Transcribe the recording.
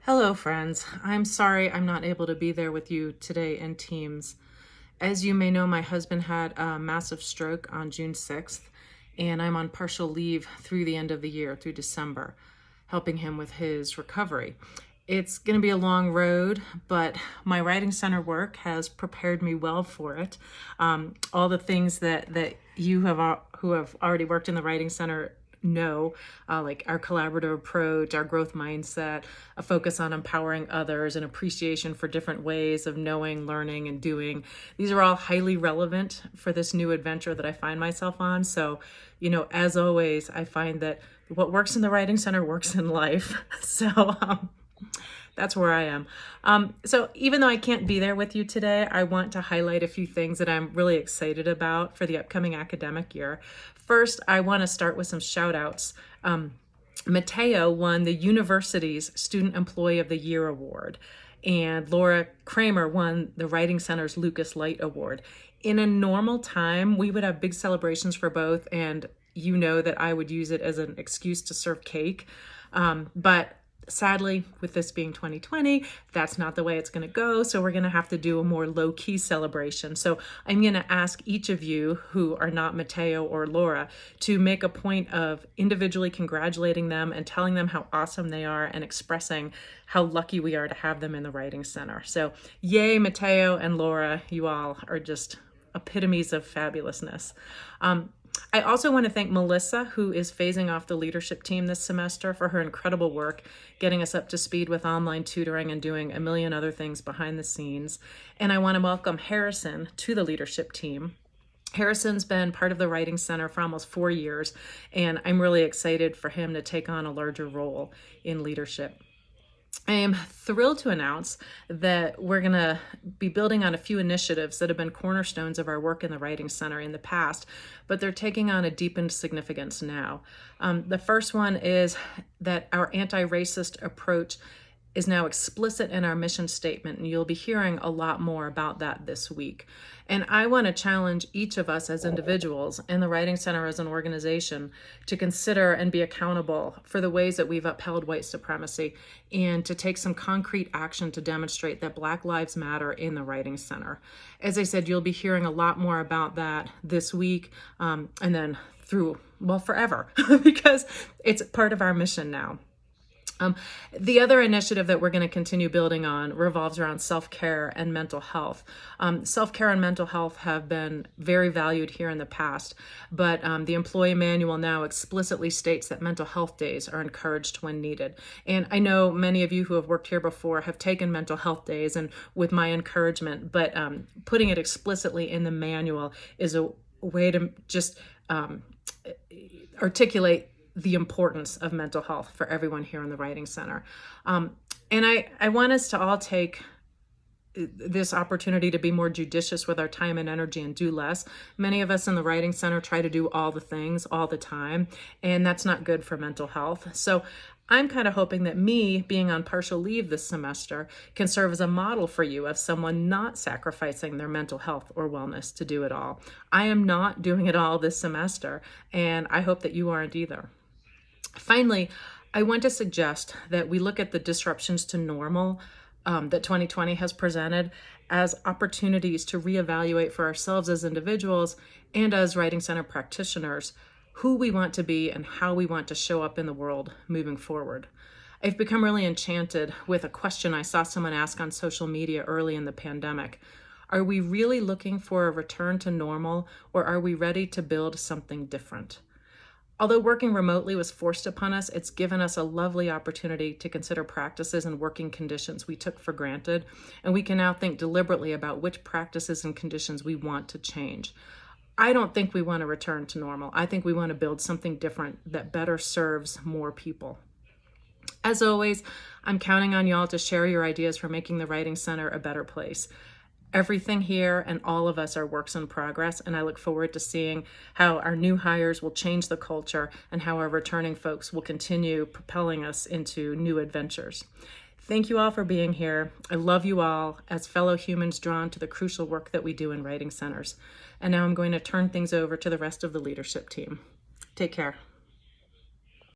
Hello, friends. I'm sorry I'm not able to be there with you today in Teams. As you may know, my husband had a massive stroke on June 6th, and I'm on partial leave through the end of the year, through December, helping him with his recovery. It's going to be a long road, but my Writing Center work has prepared me well for it. All the things that you have who have already worked in the Writing Center know, like our collaborative approach, our growth mindset, a focus on empowering others, an appreciation for different ways of knowing, learning, and doing. These are all highly relevant for this new adventure that I find myself on. So, as always, I find that what works in the Writing Center works in life. So, that's where I am. So even though I can't be there with you today, I want to highlight a few things that I'm really excited about for the upcoming academic year. First, I want to start with some shout outs. Mateo won the university's Student Employee of the Year award, and Laura Kramer won the Writing Center's Lucas Light Award. In a normal time, we would have big celebrations for both, and you know that I would use it as an excuse to serve cake. But sadly, with this being 2020, that's not the way it's going to go. So we're going to have to do a more low-key celebration. So I'm going to ask each of you who are not Mateo or Laura to make a point of individually congratulating them and telling them how awesome they are and expressing how lucky we are to have them in the Writing Center. So yay, Mateo and Laura, you all are just epitomes of fabulousness. I also want to thank Melissa, who is phasing off the leadership team this semester, for her incredible work getting us up to speed with online tutoring and doing a million other things behind the scenes. And I want to welcome Harrison to the leadership team. Harrison's been part of the Writing Center for almost 4 years, and I'm really excited for him to take on a larger role in leadership. I am thrilled to announce that we're going to be building on a few initiatives that have been cornerstones of our work in the Writing Center in the past, but they're taking on a deepened significance now. The first one is that our anti-racist approach is now explicit in our mission statement, and you'll be hearing a lot more about that this week. And I want to challenge each of us as individuals and the Writing Center as an organization to consider and be accountable for the ways that we've upheld white supremacy and to take some concrete action to demonstrate that Black Lives Matter in the Writing Center. As I said, you'll be hearing a lot more about that this week and then forever, because it's part of our mission now. The other initiative that we're going to continue building on revolves around self-care and mental health. Self-care and mental health have been very valued here in the past, but the employee manual now explicitly states that mental health days are encouraged when needed. And I know many of you who have worked here before have taken mental health days, and with my encouragement, but putting it explicitly in the manual is a way to just articulate the importance of mental health for everyone here in the Writing Center. And I want us to all take this opportunity to be more judicious with our time and energy and do less. Many of us in the Writing Center try to do all the things all the time, and that's not good for mental health. So I'm kind of hoping that me being on partial leave this semester can serve as a model for you of someone not sacrificing their mental health or wellness to do it all. I am not doing it all this semester, and I hope that you aren't either. Finally, I want to suggest that we look at the disruptions to normal that 2020 has presented as opportunities to reevaluate for ourselves as individuals and as Writing Center practitioners who we want to be and how we want to show up in the world moving forward. I've become really enchanted with a question I saw someone ask on social media early in the pandemic. Are we really looking for a return to normal, or are we ready to build something different? Although working remotely was forced upon us, it's given us a lovely opportunity to consider practices and working conditions we took for granted, and we can now think deliberately about which practices and conditions we want to change. I don't think we want to return to normal. I think we want to build something different that better serves more people. As always, I'm counting on y'all to share your ideas for making the Writing Center a better place. Everything here and all of us are works in progress, and I look forward to seeing how our new hires will change the culture and how our returning folks will continue propelling us into new adventures. Thank you all for being here. I love you all as fellow humans drawn to the crucial work that we do in Writing Centers. And now I'm going to turn things over to the rest of the leadership team. Take care.